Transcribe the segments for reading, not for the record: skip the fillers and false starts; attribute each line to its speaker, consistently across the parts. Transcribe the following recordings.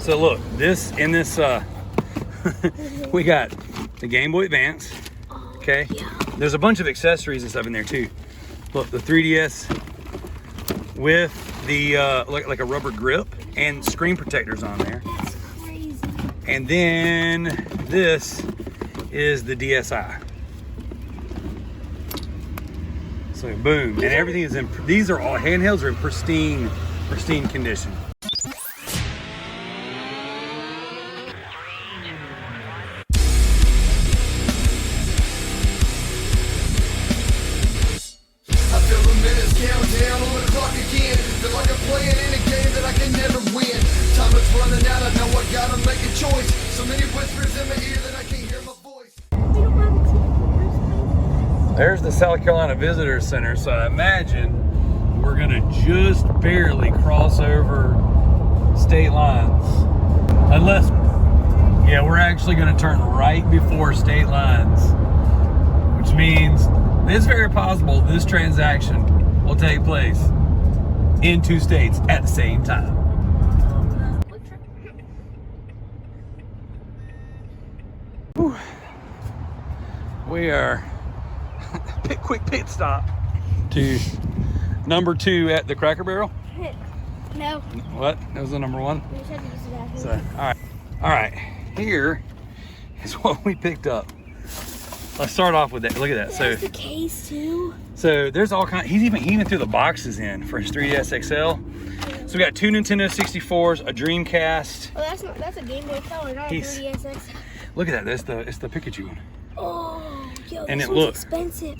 Speaker 1: So look, we got the Game Boy Advance. Okay, there's a bunch of accessories and stuff in there too. Look, the 3DS with the like a rubber grip and screen protectors on there.
Speaker 2: That's crazy.
Speaker 1: And then this is the DSi. So boom, and everything is in. These are all handhelds are in pristine condition.
Speaker 3: Countdown on the clock again. Feel like I'm playing in a game that I can never win. Time is running out, I know I gotta make a choice. So many whispers in my ear that I can't hear my voice.
Speaker 1: There's the South Carolina Visitor Center, so I imagine we're gonna just barely cross over state lines. Unless, yeah, we're actually gonna turn right before state lines, which means it's very possible this transaction will take place in 2 states at the same time. Whew. We are quick pit stop to number 2 at the Cracker Barrel.
Speaker 2: No.
Speaker 1: What? That was the number 1?
Speaker 2: We just had to use the bathroom.
Speaker 1: So, all right. Here is what we picked up. Let's start off with that. Look at that.
Speaker 2: There's the case too.
Speaker 1: So there's all kind. He even threw the boxes in for his 3DS XL. So we got 2 Nintendo 64s, a Dreamcast.
Speaker 2: Oh, that's a Game Boy Color, not a 3DS XL.
Speaker 1: Look at that. It's the Pikachu one.
Speaker 2: Oh, yo,
Speaker 1: And
Speaker 2: this
Speaker 1: it
Speaker 2: one's
Speaker 1: looks
Speaker 2: expensive.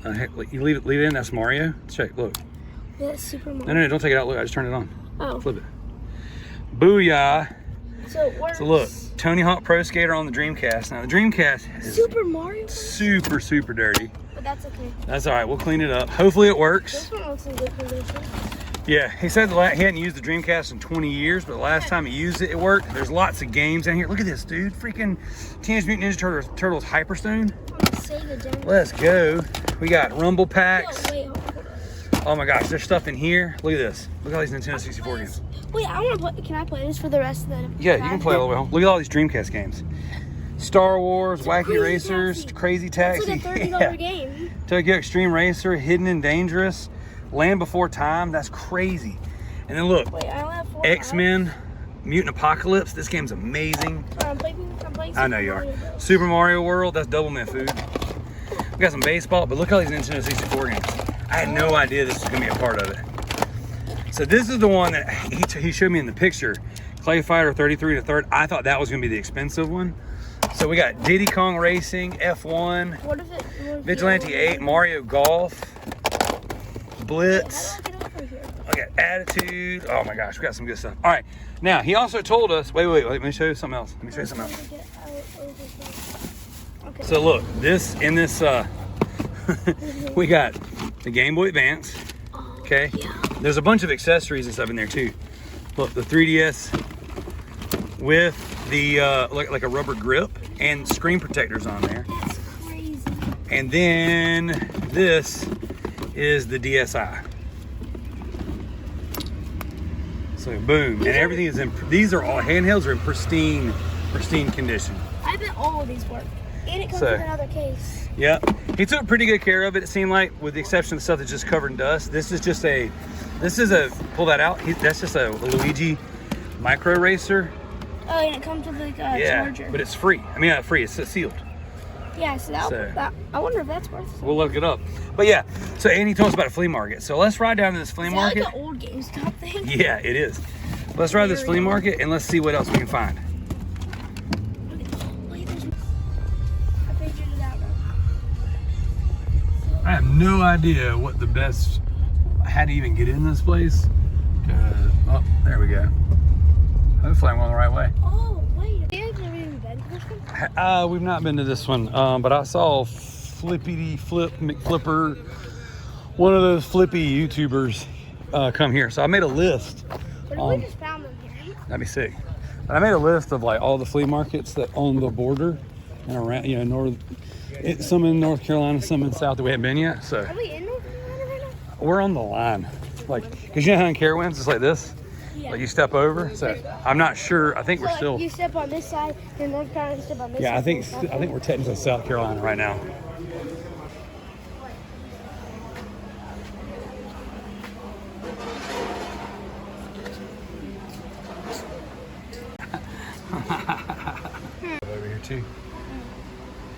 Speaker 1: You leave it in. That's Mario. Check. Look.
Speaker 2: That's Super Mario.
Speaker 1: No, don't take it out. Look, I just turned it on.
Speaker 2: Oh.
Speaker 1: Flip it. Booyah.
Speaker 2: So it works.
Speaker 1: So look, Tony Hawk Pro Skater on the Dreamcast. Now the Dreamcast is
Speaker 2: Super Mario.
Speaker 1: super dirty.
Speaker 2: But that's okay.
Speaker 1: That's all right. We'll clean it up. Hopefully it works.
Speaker 2: This one looks in good condition.
Speaker 1: Yeah, he said he hadn't used the Dreamcast in 20 years, but the last time he used it, it worked. There's lots of games in here. Look at this, dude. Freaking Teenage Mutant Ninja Turtles Hyperstone.
Speaker 2: Sega Genesis.
Speaker 1: Let's go. We got Rumble Packs.
Speaker 2: Wait, hold on.
Speaker 1: Oh my gosh, there's stuff in here. Look at this. Look at all these Nintendo 64 games.
Speaker 2: Wait, I want to play. Can I play this for the rest of the?
Speaker 1: Yeah, you can play all the way home. Look at all these Dreamcast games. Star Wars, Wacky
Speaker 2: Crazy
Speaker 1: Racers,
Speaker 2: Taxi.
Speaker 1: Crazy Taxi.
Speaker 2: It's like a $30 game.
Speaker 1: Tokyo Extreme Racer, Hidden and Dangerous, Land Before Time. That's crazy. And then look,
Speaker 2: Wait, I only have 4.
Speaker 1: X-Men, Mutant Apocalypse. This game's amazing.
Speaker 2: I'm playing
Speaker 1: I know you are. Super Mario World. That's Double Man food. We got some baseball, but look at all these Nintendo 64 games. I had no idea this was gonna be a part of it. So this is the one that he showed me in the picture. Clay Fighter 33 to third. I thought that was gonna be the expensive one. So we got Diddy Kong Racing, F1,
Speaker 2: What is it?
Speaker 1: Vigilante 8, Mario Golf, Blitz.
Speaker 2: How do I get over here?
Speaker 1: I got Attitude. Oh my gosh, we got some good stuff. All right, now he also told us. Wait. Let me show you something else.
Speaker 2: Okay.
Speaker 1: So look, we got the Game Boy Advance. Okay, there's a bunch of accessories and stuff in there too. Look, the 3DS with the like a rubber grip and screen protectors on there.
Speaker 2: That's crazy.
Speaker 1: And then this is the DSi. So boom, and everything is in. These are all handhelds are in pristine condition.
Speaker 2: I bet all of these work, and it comes
Speaker 1: So-
Speaker 2: with another case.
Speaker 1: Yeah, he took pretty good care of it. It seemed like, with the exception of the stuff that's just covered in dust. This is a pull that out. That's just a Luigi micro racer.
Speaker 2: Oh, and it comes with like a
Speaker 1: Yeah,
Speaker 2: charger.
Speaker 1: but it's free. I mean, not free. It's sealed.
Speaker 2: Yeah, so that I wonder if that's worth it.
Speaker 1: We'll look it up. But yeah, so Andy told us about a flea market. So let's ride down to this flea
Speaker 2: Is
Speaker 1: market.
Speaker 2: that like an old GameStop thing?
Speaker 1: Yeah, it is. Let's ride this flea market and let's see what else we can find.
Speaker 2: Wait, I figured it out.
Speaker 1: I have no idea how to even get in this place. Oh, there we go. Hopefully I'm going the right way.
Speaker 2: Oh, wait. Have you actually been to bed this one?
Speaker 1: We've not been to this one, but I saw Flippity Flip McFlipper, one of those flippy YouTubers, come here. So I made a list.
Speaker 2: What if we just found them here?
Speaker 1: Let me see. But I made a list of like all the flea markets that on the border and around, some in North Carolina, some in South that we haven't been yet. So
Speaker 2: Are we in North Carolina right now?
Speaker 1: we're on the line, like, cause you know how in Carowinds it's like this.
Speaker 2: Yeah.
Speaker 1: Like you step over. So I'm not sure. I think
Speaker 2: So
Speaker 1: we're
Speaker 2: like,
Speaker 1: still.
Speaker 2: you step on this side, then North Carolina, you step on this
Speaker 1: Yeah,
Speaker 2: side.
Speaker 1: I think we're technically South Carolina right now. Over here too.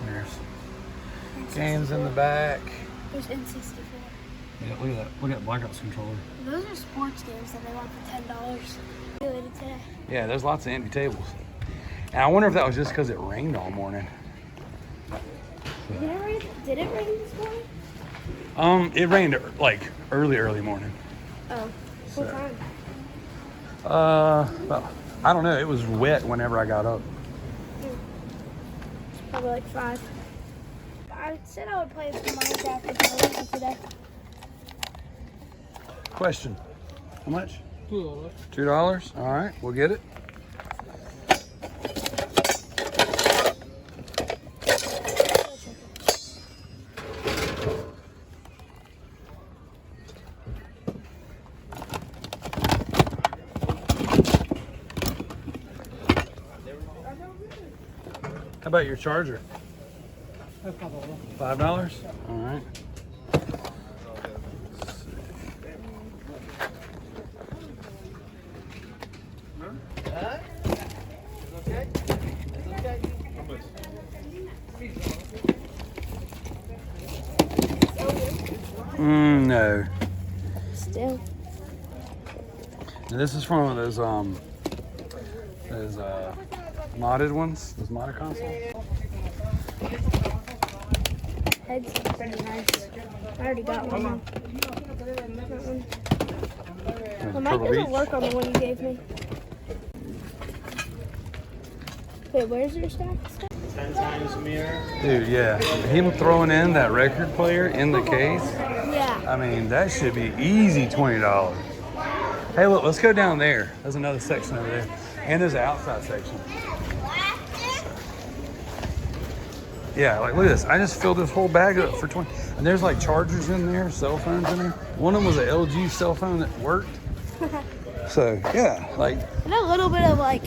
Speaker 1: There's games in the back.
Speaker 2: There's N64.
Speaker 1: Yeah, look at that. Look at that Blackouts controller.
Speaker 2: Those are sports games that they want for $10. Related today.
Speaker 1: Yeah, there's lots of empty tables. And I wonder if that was just because it rained all morning.
Speaker 2: Did it rain this morning?
Speaker 1: It rained like early morning.
Speaker 2: Oh, what time?
Speaker 1: Well, I don't know. It was wet whenever I got up.
Speaker 2: Probably like 5. I said I would play Minecraft with today.
Speaker 1: Question. How much? $2. All right, we'll get it. How about your charger? $5? All right. No.
Speaker 2: Still.
Speaker 1: And this is from one of those modded ones, those modded consoles.
Speaker 2: Head's pretty nice. I already got one. The mic doesn't work on the one you gave me. Wait, where's your stack?
Speaker 4: 10 times mirror.
Speaker 1: Dude, yeah. Him throwing in that record player in the case,
Speaker 2: Yeah.
Speaker 1: I mean, that should be easy $20. Hey, look, let's go down there. There's another section over there. And there's an outside section. Yeah, like look at this. I just filled this whole bag up for 20. And there's like chargers in there, cell phones in there. One of them was an LG cell phone that worked. So yeah, like
Speaker 2: And a little bit of like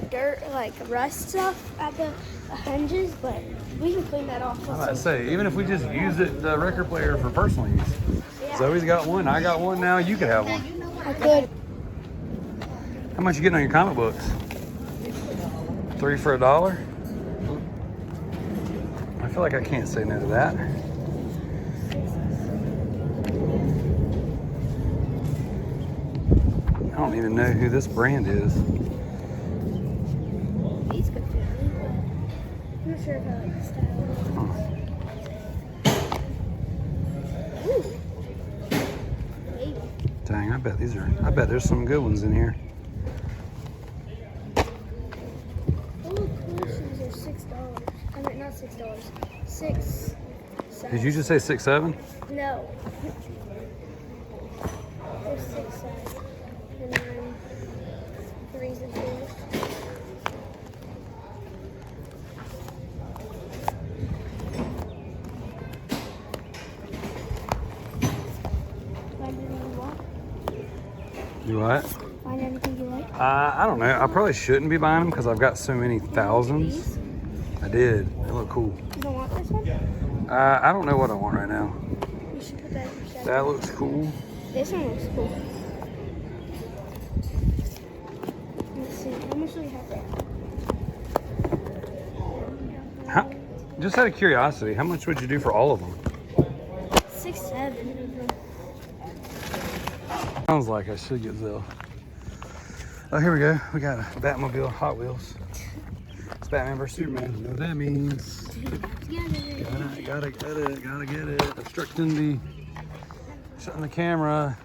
Speaker 2: dirt, like rust stuff at the hinges, but we can clean that off.
Speaker 1: I say, even if we just use it, the record player for personal use. Zoe's got one, I got one now, you could have one.
Speaker 2: I could.
Speaker 1: How much you getting on your comic books? 3 for $1? I feel like I can't say no to that. I don't even know who this brand is.
Speaker 2: These could fit me, but I'm not sure if I like the style. Ooh. Maybe.
Speaker 1: Dang, I bet there's some good ones in here.
Speaker 2: Oh, cool shoes are $6. I mean, not $6. 6.
Speaker 1: Did you just say 6'7"?
Speaker 2: No. They're 6 size. And then 3s and 4s. Find anything you want?
Speaker 1: You what?
Speaker 2: Find anything you like?
Speaker 1: I don't know. I probably shouldn't be buying them because I've got so many thousands.
Speaker 2: These?
Speaker 1: I did. They look cool.
Speaker 2: You don't want this one?
Speaker 1: I don't know what I want right now.
Speaker 2: You should put that in your shelf.
Speaker 1: That looks cool.
Speaker 2: This one looks cool. Let's see. How much do we have there?
Speaker 1: Just out of curiosity, how much would you do for all of them?
Speaker 2: 6, 7.
Speaker 1: Sounds like I should get Zell. Oh, here we go. We got a Batmobile Hot Wheels. It's Batman vs Superman. You know what that means? Gotta get it. Obstructing shutting the camera.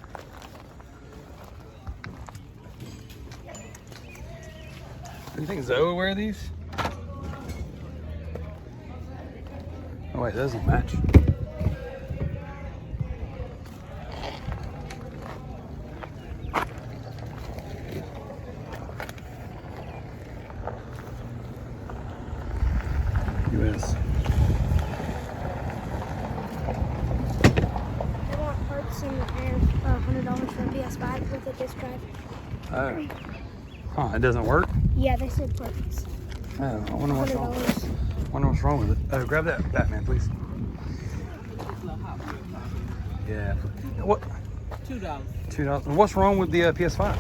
Speaker 1: Do you think Zoe will wear these? Oh wait, that doesn't match. US.
Speaker 2: I want parts and $100 for a PS5 with a disc drive.
Speaker 1: Oh. Huh, it doesn't work?
Speaker 2: Yeah, they said parts.
Speaker 1: Oh, I wonder what's wrong.
Speaker 2: $100.
Speaker 1: Wonder what's wrong with it. Oh, grab that Batman, please. Yeah. What?
Speaker 5: $2.
Speaker 1: $2. And what's wrong with the PS5?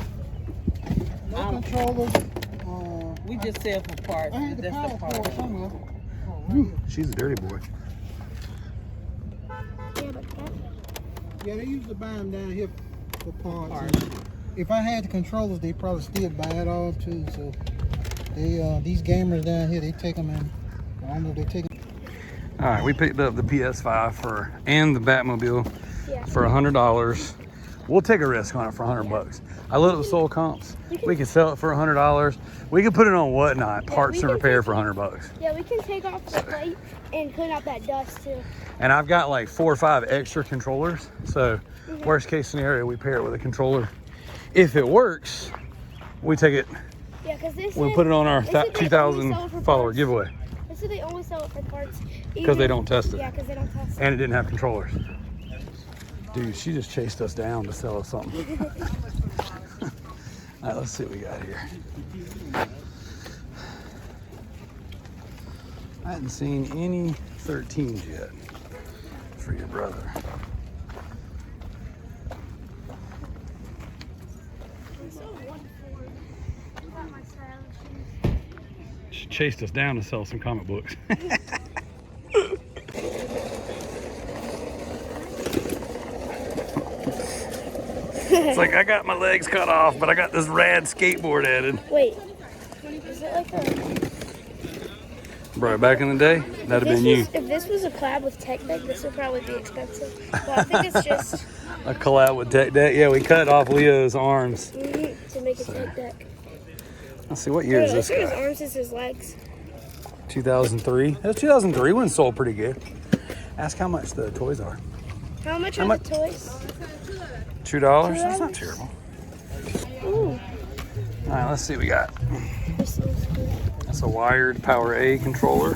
Speaker 5: No
Speaker 6: controllers.
Speaker 5: We just sell for parts.
Speaker 6: I had the
Speaker 5: That's
Speaker 6: power
Speaker 5: the part.
Speaker 6: cord somewhere.
Speaker 1: She's a dirty boy.
Speaker 2: Yeah, but that.
Speaker 6: Yeah, they usually buy them down here for parts. If I had the controllers, they probably still buy it all too. So they these gamers down here, they take them in. I don't know if they take them.
Speaker 1: All right, we picked up the PS5 and the Batmobile
Speaker 2: Yeah.
Speaker 1: for $100. We'll take a risk on it for $100. I looked at the soul comps. We could sell it for $100. We could put it on whatnot, parts and repair for $100.
Speaker 2: Yeah, we can take off the plate and clean out that dust too.
Speaker 1: And I've got like 4 or 5 extra controllers. So worst case scenario, we pair it with a controller. If it works, we take it.
Speaker 2: Yeah, because they
Speaker 1: We'll
Speaker 2: said-
Speaker 1: put it on our
Speaker 2: they said they
Speaker 1: 2,000
Speaker 2: only sell it for
Speaker 1: follower
Speaker 2: parts.
Speaker 1: giveaway
Speaker 2: They said they only sell it for parts.
Speaker 1: because they don't test it.
Speaker 2: Yeah, because they don't test it.
Speaker 1: And it didn't have controllers. Dude, she just chased us down to sell us something. All right, let's see what we got here. I hadn't seen any 13s yet for your brother. She chased us down to sell some comic books. It's like I got my legs cut off, but I got this rad skateboard added.
Speaker 2: Wait, is it like a...
Speaker 1: Bro, back in the day, that'd have been you.
Speaker 2: If this was a collab with Tech Deck, this would probably be expensive. But I think it's just
Speaker 1: A collab with Tech Deck. Yeah, we cut off Leo's arms.
Speaker 2: to make a Tech Deck.
Speaker 1: Let's see, what year is this
Speaker 2: His
Speaker 1: guy?
Speaker 2: arms is his legs.
Speaker 1: 2003. That's 2003 when it sold pretty good. Ask how much the toys are.
Speaker 2: How much
Speaker 1: How
Speaker 2: are
Speaker 1: much?
Speaker 2: the toys?
Speaker 1: $2? That's not terrible.
Speaker 2: Ooh,
Speaker 1: All right, let's see what we got.
Speaker 2: this is good.
Speaker 1: That's a wired Power A controller.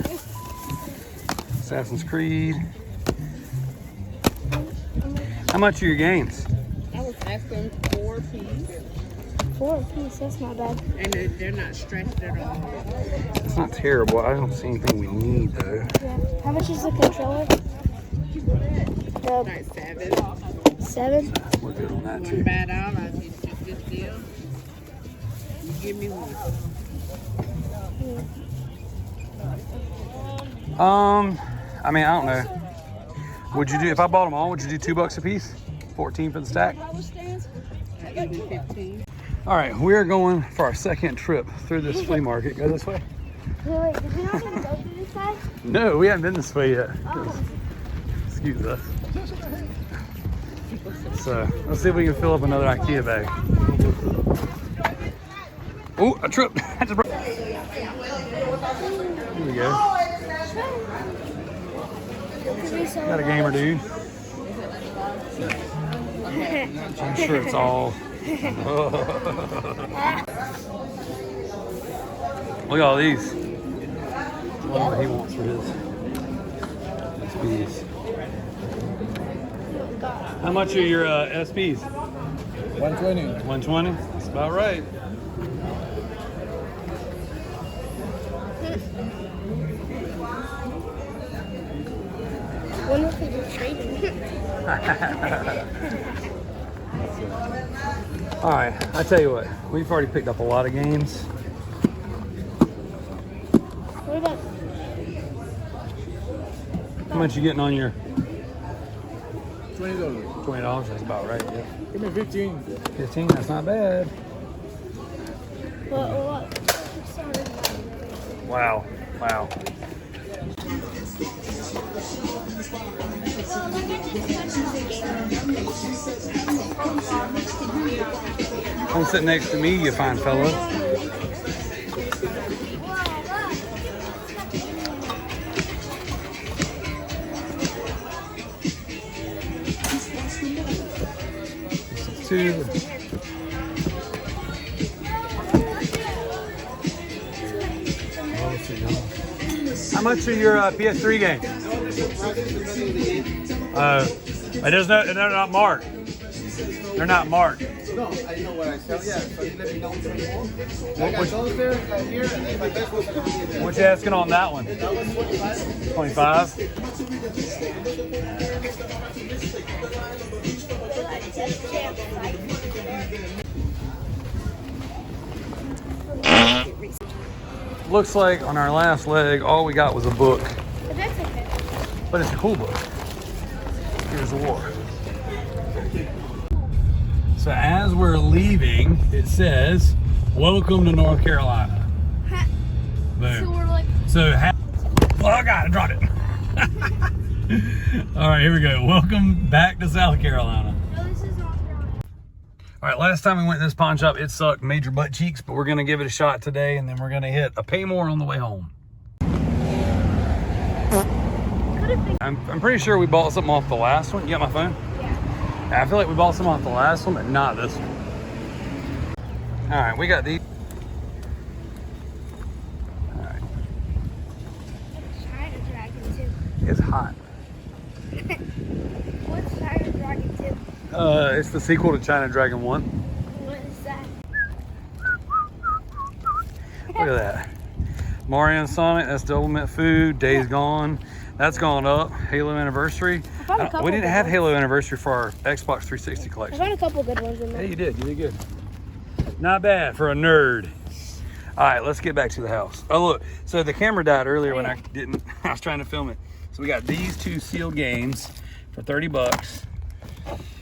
Speaker 1: Assassin's Creed. How much are your games?
Speaker 5: I was asking 4 piece,
Speaker 2: 4 apiece, that's not bad.
Speaker 5: and they're not stretched at all.
Speaker 1: It's not terrible. I don't see anything we need though.
Speaker 2: Yeah. How much is the controller?
Speaker 5: Like 7.
Speaker 2: 7?
Speaker 1: We're good on that
Speaker 5: One
Speaker 1: too.
Speaker 5: bad out, I did this deal. You give me one.
Speaker 1: I mean, I don't know. Would you do, if I bought them all, would you do $2 a piece? 14 for the stack?
Speaker 5: I give you 15.
Speaker 1: All right, we're going for our second trip through this flea market. Go this way?
Speaker 2: Wait, did we not even go through this side?
Speaker 1: No, we haven't been this way yet.
Speaker 2: Oh.
Speaker 1: Excuse us. So let's see if we can fill up another IKEA bag. Oh, I tripped. I just broke. Here we go. Got a gamer dude. I'm sure it's all. Look at all these. What he wants for his SPs. How much are your SPs?
Speaker 6: 120.
Speaker 1: 120? That's about right.
Speaker 2: Wonder if we do trading.
Speaker 1: All right, I tell you what, we've already picked up a lot of games.
Speaker 2: What about
Speaker 1: How much you getting on your
Speaker 6: $20.
Speaker 1: $20? That's about right. Yeah.
Speaker 6: Give me 15.
Speaker 1: 15. That's not bad.
Speaker 2: what?
Speaker 1: Wow. Wow. Come sit next to me, you fine fellow. Two. How much are your PS3 games? They're not marked. They're not marked.
Speaker 6: No, I know what I sell. Yeah, so you let me know which one you want. I got those there, right here, and then my best ones are going to be there.
Speaker 1: What you asking on that one?
Speaker 6: That one's 25.
Speaker 1: 25? Looks like on our last leg, all we got was a book.
Speaker 2: But that's okay.
Speaker 1: But it's a cool book. Here's the war. So as we're leaving, it says, "Welcome to North Carolina." Boom.
Speaker 2: So we're like,
Speaker 1: Oh, I got it, dropped it. All right, here we go. Welcome back to South Carolina.
Speaker 2: no, this is North Carolina.
Speaker 1: All right, last time we went to this pawn shop, it sucked major butt cheeks, but we're gonna give it a shot today, and then we're gonna hit a pay more on the way home. I'm pretty sure we bought something off the last one. You got my phone?
Speaker 2: Yeah.
Speaker 1: I feel like we bought some off the last one, but not this one. All right, we got these. All right,
Speaker 2: China Dragon 2.
Speaker 1: it's hot.
Speaker 2: What's China Dragon 2?
Speaker 1: It's the sequel to China Dragon 1.
Speaker 2: What is that?
Speaker 1: Look at that. Mario and Sonic, that's Double Mint Food. Days Gone, that's gone up. Halo Anniversary.
Speaker 2: found a couple
Speaker 1: We didn't
Speaker 2: good
Speaker 1: have
Speaker 2: ones.
Speaker 1: Halo Anniversary for our Xbox 360
Speaker 2: I
Speaker 1: collection.
Speaker 2: found a couple good ones in
Speaker 1: Yeah,
Speaker 2: there.
Speaker 1: you did good. Not bad for a nerd. All right, let's get back to the house. Oh, look, so the camera died earlier when I was trying to film it. So we got these two sealed games for 30 bucks.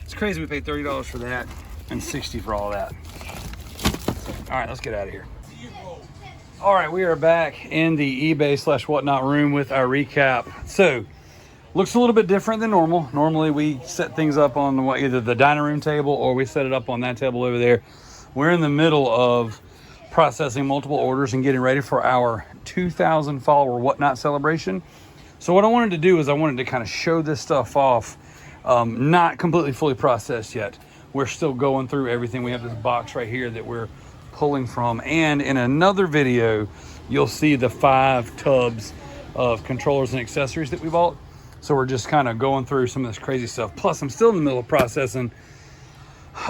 Speaker 1: It's crazy we paid $30 for that and 60 for all that. All right, let's get out of here. All right, we are back in the eBay/whatnot room with our recap. So, looks a little bit different than normal. Normally we set things up on either the dining room table or we set it up on that table over there. We're in the middle of processing multiple orders and getting ready for our 2,000 follower whatnot celebration. So what I wanted to do is I wanted to kind of show this stuff off, not completely fully processed yet. We're still going through everything. We have this box right here that we're pulling from, and in another video you'll see the 5 tubs of controllers and accessories that we bought. So we're just kind of going through some of this crazy stuff. Plus I'm still in the middle of processing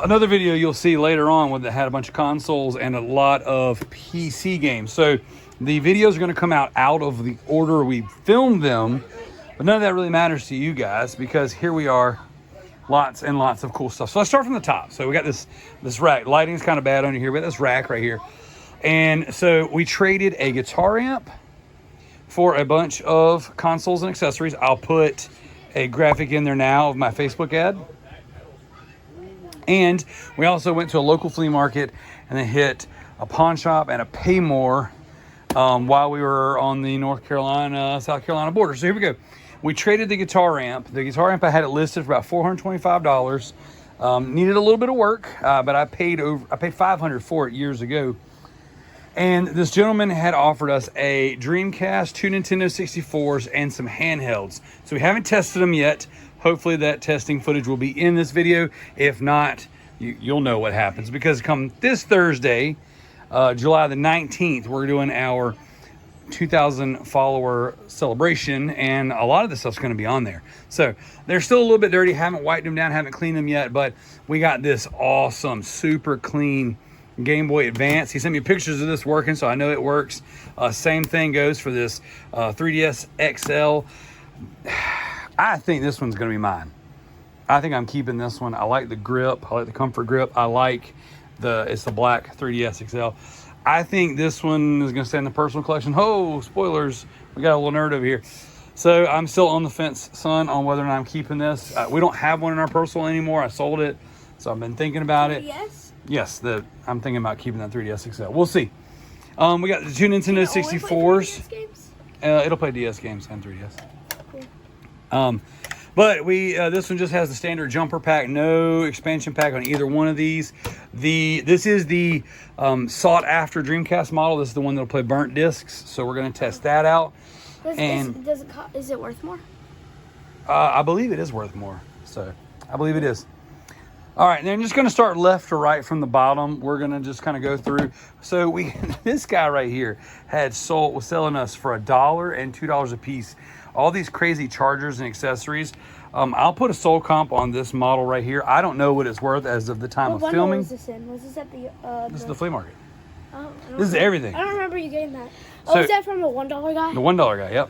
Speaker 1: another video you'll see later on that had a bunch of consoles and a lot of PC games. So the videos are going to come out of the order we filmed them, but none of that really matters to you guys because here we are, lots and lots of cool stuff. So let's start from the top. So we got this rack. Lighting's kind of bad under here, but this rack right here. And so we traded a guitar amp for a bunch of consoles and accessories. I'll put a graphic in there now of my Facebook ad. And we also went to a local flea market and then hit a pawn shop and a pay more while we were on the North Carolina, South Carolina border. So here we go. We traded the guitar amp. The guitar amp I had it listed for about $425. Needed a little bit of work, but I paid $500 for it years ago. And this gentleman had offered us a Dreamcast, 2 Nintendo 64s, and some handhelds. So we haven't tested them yet. Hopefully that testing footage will be in this video. If not, you'll know what happens because come this Thursday, July the 19th, we're doing our 2,000 follower celebration, and a lot of this stuff's going to be on there. So they're still a little bit dirty. Haven't wiped them down, haven't cleaned them yet, but we got this awesome, super clean Game Boy Advance. He sent me pictures of this working, so I know it works. Same thing goes for this 3DS XL. I think this one's going to be mine. I think I'm keeping this one. I like the grip. I like the comfort grip. I like it's the black 3DS XL. I think this one is going to stay in the personal collection. Oh, spoilers. We got a little nerd over here. So I'm still on the fence, son, on whether or not I'm keeping this. We don't have one in our personal anymore. I sold it. So I've been thinking about it.
Speaker 2: Yes?
Speaker 1: Yes, I'm thinking about keeping that 3DS XL. We'll see. We got the 2 Nintendo 64s. It'll play DS games and 3DS.
Speaker 2: Cool.
Speaker 1: But this one just has the standard jumper pack, no expansion pack on either one of these. This is the sought after Dreamcast model. This is the one that'll play burnt discs, so we're going to test that out.
Speaker 2: Is it worth more?
Speaker 1: I believe it is worth more, so I believe it is. All right, and then I'm just going to start left to right from the bottom. We're going to just kind of go through. So this guy right here was selling us for $1 and $2 a piece all these crazy chargers and accessories. I'll put a sold comp on this model right here. I don't know what it's worth as of the time
Speaker 2: What
Speaker 1: of
Speaker 2: bundle
Speaker 1: filming.
Speaker 2: was this in? Was this at the?
Speaker 1: This is the flea market.
Speaker 2: I don't
Speaker 1: This is everything.
Speaker 2: I don't remember you getting that.
Speaker 1: So-
Speaker 2: Oh, is that from the $1 guy?
Speaker 1: The $1 guy, yep.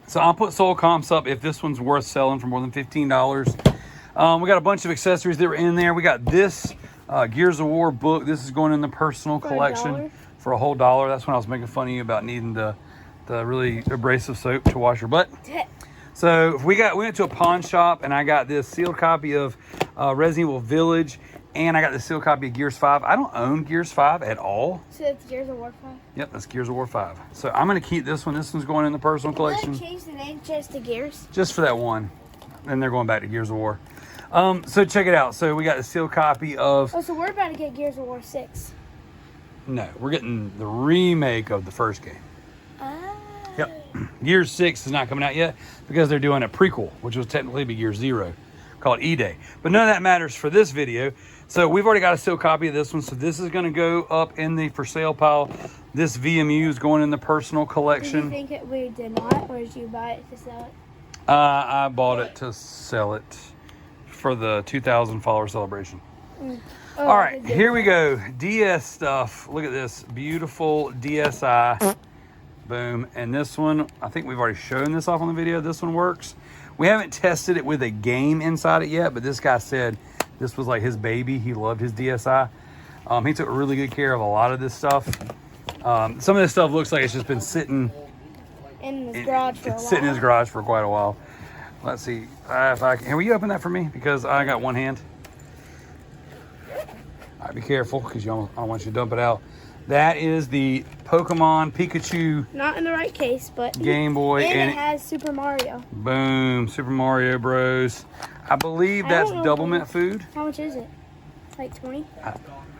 Speaker 1: So I'll put sold comps up if this one's worth selling for more than $15. We got a bunch of accessories that were in there. We got this Gears of War book. This is going in the personal
Speaker 2: For
Speaker 1: collection
Speaker 2: $1?
Speaker 1: for a whole $1. That's when I was making fun of you about needing the really abrasive soap to wash your butt. So we went to a pawn shop and I got this sealed copy of Resident Evil Village, and I got the sealed copy of Gears 5. I don't own Gears 5 at all.
Speaker 2: So it's Gears of War 5?
Speaker 1: Yep, that's Gears of War 5. So I'm going to keep this one. This one's going in the personal collection.
Speaker 2: Did they change the name just to Gears?
Speaker 1: Just for that one. Then they're going back to Gears of War. So check it out. So we got the sealed copy of...
Speaker 2: Oh, so we're about to get Gears of War 6.
Speaker 1: No, we're getting the remake of the first game. Yep. Gears 6 is not coming out yet because they're doing a prequel, which will technically be Gear 0, called E-Day. But none of that matters for this video. So we've already got a sealed copy of this one. So this is going to go up in the for sale pile. This VMU is going in the personal collection.
Speaker 2: Did you think we did not, or did you buy it to sell it?
Speaker 1: I bought it to sell it for the 2,000 follower celebration.
Speaker 2: Oh,
Speaker 1: All right, here we go. DS stuff. Look at this beautiful DSi. Boom. And this one, I think we've already shown this off on the video. This one works. We haven't tested it with a game inside it yet, but this guy said this was like his baby. He loved his DSi. He took really good care of a lot of this stuff. Some of this stuff looks like it's just been sitting
Speaker 2: in his garage for a while.
Speaker 1: It's sitting in his garage for quite a while. Let's see if I can. Will you open that for me? Because I got one hand. All right, be careful because I don't want you to dump it out. That is the Pokemon Pikachu.
Speaker 2: Not in the right case, but
Speaker 1: Game Boy,
Speaker 2: and it has Super Mario.
Speaker 1: Boom, Super Mario Bros. I believe that's double mint food.
Speaker 2: How much is it? Like 20?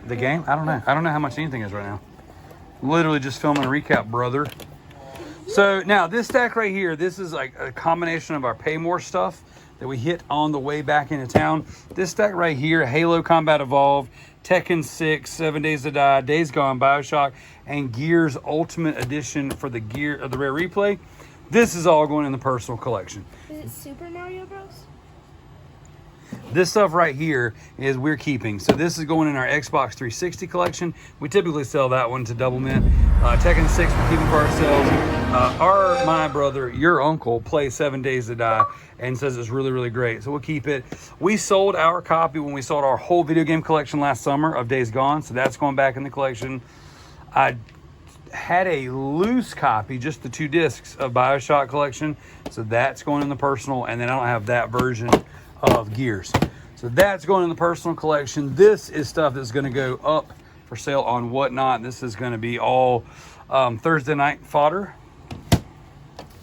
Speaker 1: The game? I don't know. I don't know how much anything is right now. Literally just filming a recap, brother. So now this stack right here, this is like a combination of our Pay More stuff that we hit on the way back into town. This stack right here, Halo Combat Evolved, Tekken 6, 7 Days to Die, Days Gone, Bioshock, and Gears Ultimate Edition for the Rare Replay. This is all going in the personal collection.
Speaker 2: Is it Super Mario Bros?
Speaker 1: This stuff right here is we're keeping. So this is going in our Xbox 360 collection. We typically sell that one to double mint. Tekken 6 we're keeping for ourselves. My brother, your uncle, plays 7 Days to Die and says it's really, really great. So we'll keep it. We sold our copy when we sold our whole video game collection last summer of Days Gone. So that's going back in the collection. I had a loose copy, just the 2 discs of Bioshock collection. So that's going in the personal. And then I don't have that version of Gears. So that's going in the personal collection. This is stuff that's going to go up for sale on Whatnot. This is going to be all Thursday night fodder.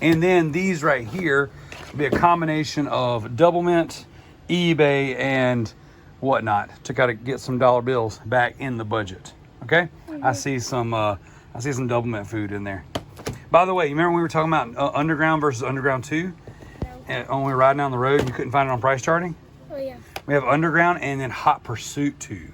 Speaker 1: And then these right here will be a combination of double mint, eBay, and Whatnot to kind of get some dollar bills back in the budget. Okay, I see some double mint food in there. By the way, you remember when we were talking about Underground versus Underground 2? And when we were riding down the road, you couldn't find it on price charting.
Speaker 2: Oh yeah.
Speaker 1: We have Underground and then Hot Pursuit 2.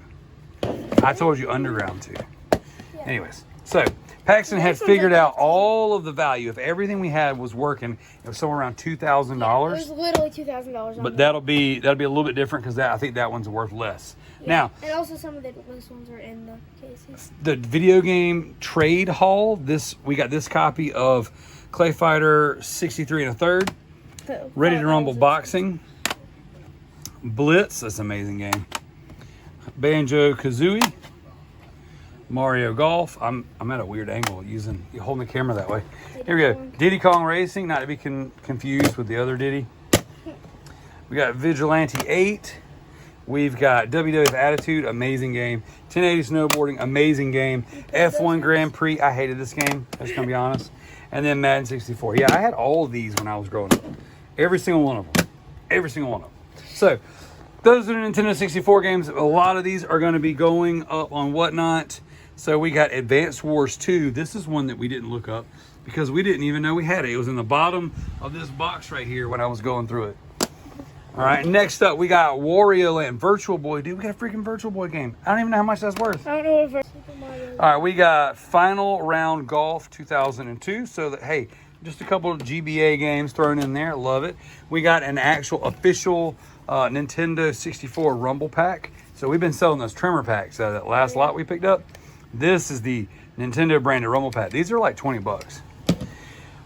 Speaker 1: I told you Underground 2.
Speaker 2: Yeah.
Speaker 1: Anyways, so Paxton had figured out all of the value. If everything we had was working, it was somewhere around $2,000.
Speaker 2: It was literally $2,000.
Speaker 1: But that'll be a little bit different because I think that one's worth less.
Speaker 2: Yeah.
Speaker 1: Now,
Speaker 2: and also some of the loose ones are in the cases.
Speaker 1: the video game trade haul. We got this copy of Clay Fighter 63 1/3. Ready to Rumble Boxing. Blitz, that's an amazing game. Banjo-Kazooie. Mario Golf. I'm at a weird angle you holding the camera that way. Here we go. Diddy Kong Racing, not to be confused with the other Diddy. We got Vigilante 8. We've got WWF Attitude, amazing game. 1080 Snowboarding, amazing game. F1 Grand Prix, I hated this game, I'm just gonna be honest. And then Madden 64. Yeah, I had all of these when I was growing up. Every single one of them. Every single one of them. So, those are the Nintendo 64 games. A lot of these are going to be going up on Whatnot. So, we got Advanced Wars 2. This is one that we didn't look up because we didn't even know we had it. It was in the bottom of this box right here when I was going through it. All right, next up, we got Wario Land. Virtual Boy. Dude, we got a freaking Virtual Boy game. I don't even know how much that's worth.
Speaker 2: I don't know what Super Mario is.
Speaker 1: All right, we got Final Round Golf 2002. So, that hey, Just a couple of GBA games thrown in there. Love it. We got an actual official Nintendo 64 Rumble pack. So we've been selling those trimmer packs. That last lot we picked up. This is the Nintendo branded Rumble pack. These are like 20 bucks.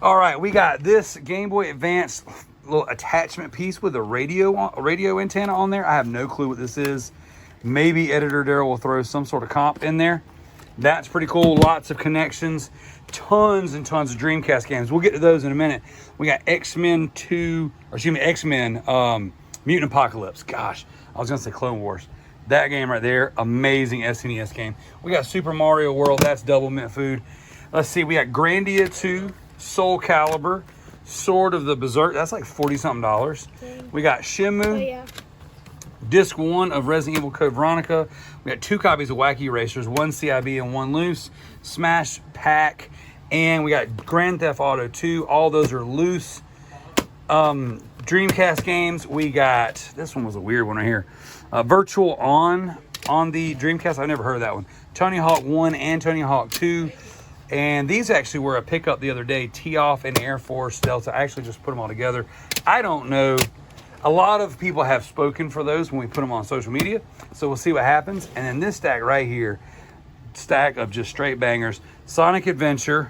Speaker 1: All right, we got this Game Boy Advance little attachment piece with a radio antenna on there. I have no clue what this is. Maybe Editor Daryl will throw some sort of comp in there. That's pretty cool. Lots of connections. Tons and tons of Dreamcast games. We'll get to those in a minute. We got X-Men Mutant Apocalypse. Gosh, I was going to say Clone Wars. That game right there, amazing SNES game. We got Super Mario World. That's double mint food. Let's see. We got Grandia 2, Soul Calibur, Sword of the Berserk. That's like $40-something. We got Shenmue.
Speaker 2: Oh, yeah.
Speaker 1: Disc 1 of Resident Evil Code Veronica. We got 2 copies of Wacky Racers, 1 CIB and 1 loose. Smash Pack. And we got Grand Theft Auto 2. All those are loose. Dreamcast games. We got, this one was a weird one right here. Virtual on the Dreamcast. I've never heard of that one. Tony Hawk 1 and Tony Hawk 2. And these actually were a pickup the other day. T-Off and Air Force Delta. I actually just put them all together. I don't know. A lot of people have spoken for those when we put them on social media. So we'll see what happens. And then this stack right here. Stack of just straight bangers. Sonic Adventure.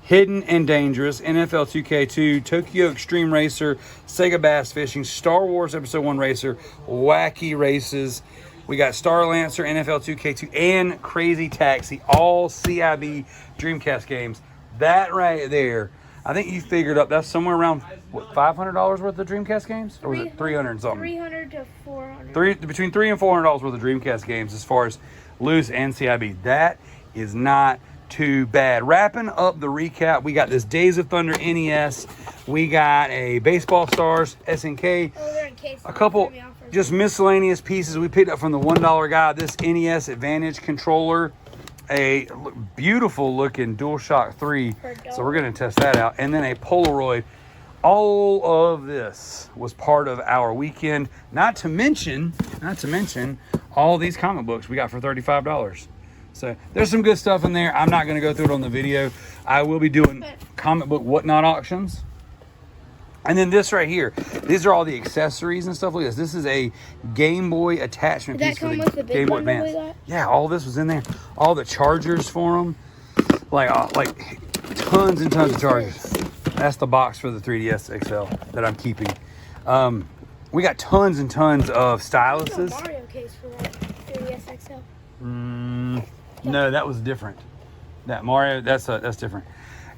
Speaker 1: Hidden and Dangerous, NFL 2K2, Tokyo Extreme Racer, Sega Bass Fishing, Star Wars Episode 1 Racer, Wacky Races. We got Star Lancer, NFL 2K2, and Crazy Taxi, all CIB Dreamcast games. That right there, I think you figured up, that's somewhere around, what, $500 worth of Dreamcast games? Or was it 300 and something?
Speaker 2: 300 to 400.
Speaker 1: Between $300 and $400 worth of Dreamcast games as far as loose and CIB. That is not too bad. Wrapping up the recap, we got this Days of Thunder NES. We got a Baseball Stars SNK.
Speaker 2: Oh, they're in cases.
Speaker 1: A couple just miscellaneous pieces we picked up from the $1 guy. This NES Advantage controller. A beautiful looking DualShock 3. So we're going to test that out. And then a Polaroid. All of this was part of our weekend. Not to mention all these comic books we got for $35. So there's some good stuff in there. I'm not going to go through it on the video. I will be doing comic book whatnot auctions. And then this right here. These are all the accessories and stuff like this. This is a Game Boy attachment piece for the Game Boy Advance. Yeah, all this was in there. All the chargers for them. Like tons and tons of chargers. That's the box for the 3DS XL that I'm keeping. We got tons and tons of styluses.
Speaker 2: There's a Mario case for that 3DS XL.
Speaker 1: No, that was different. That Mario, that's different.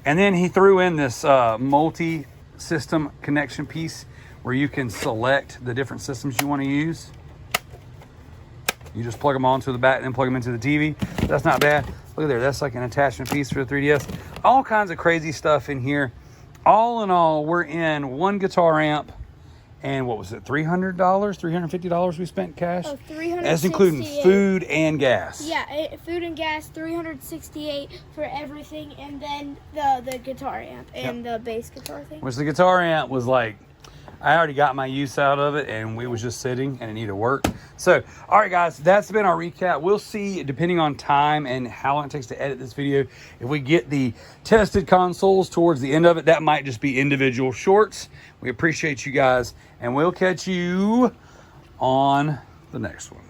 Speaker 1: And then he threw in this multi-system connection piece where you can select the different systems you want to use. You just plug them onto the back and then plug them into the TV. That's not bad. Look at there. That's like an attachment piece for the 3DS. All kinds of crazy stuff in here. All in all, we're in one guitar amp. And what was it, $300, $350 we spent cash?
Speaker 2: Oh, $368.
Speaker 1: That's including food and gas.
Speaker 2: Yeah, food and gas, $368 for everything, and then the guitar amp and the bass guitar thing.
Speaker 1: Which the guitar amp was like, I already got my use out of it, and we was just sitting, and it needed work. So, all right, guys, that's been our recap. We'll see, depending on time and how long it takes to edit this video, if we get the tested consoles towards the end of it. That might just be individual shorts. We appreciate you guys, and we'll catch you on the next one.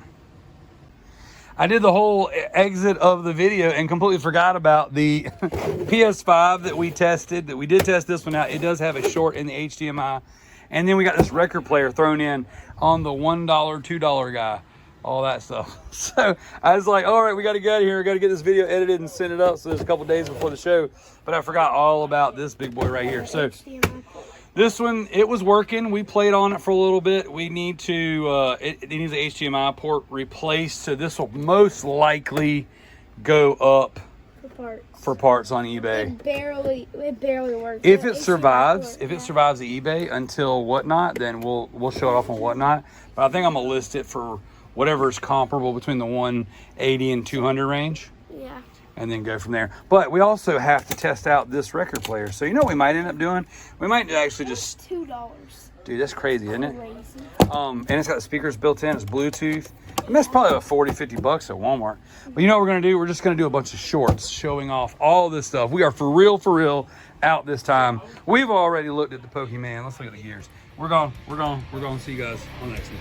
Speaker 1: I did the whole exit of the video and completely forgot about the PS5 that we tested. That we did test this one out. It does have a short in the HDMI. And then we got this record player thrown in on the $1, $2 guy. All that stuff. So I was like, all right, we got to get out of here. We got to get this video edited and send it up. So there's a couple days before the show. But I forgot all about this big boy right here. So this one, it was working. We played on it for a little bit. We need to, it needs an HDMI port replaced. So this will most likely go up for parts on eBay.
Speaker 2: It barely works.
Speaker 1: If it survives, the eBay until whatnot, then we'll show it off on whatnot. But I think I'm gonna list it for whatever is comparable between the 180 and 200 range.
Speaker 2: Yeah.
Speaker 1: And then go from there. But we also have to test out this record player. So you know what we might end up doing? We might actually just
Speaker 2: $2.
Speaker 1: Dude, that's crazy, isn't it?
Speaker 2: Crazy.
Speaker 1: And it's got speakers built in. It's Bluetooth. And that's probably about 40, 50 bucks at Walmart. But you know what we're going to do? We're just going to do a bunch of shorts showing off all this stuff. We are for real out this time. We've already looked at the Pokemon. Let's look at the gears. We're going to see you guys on the next one.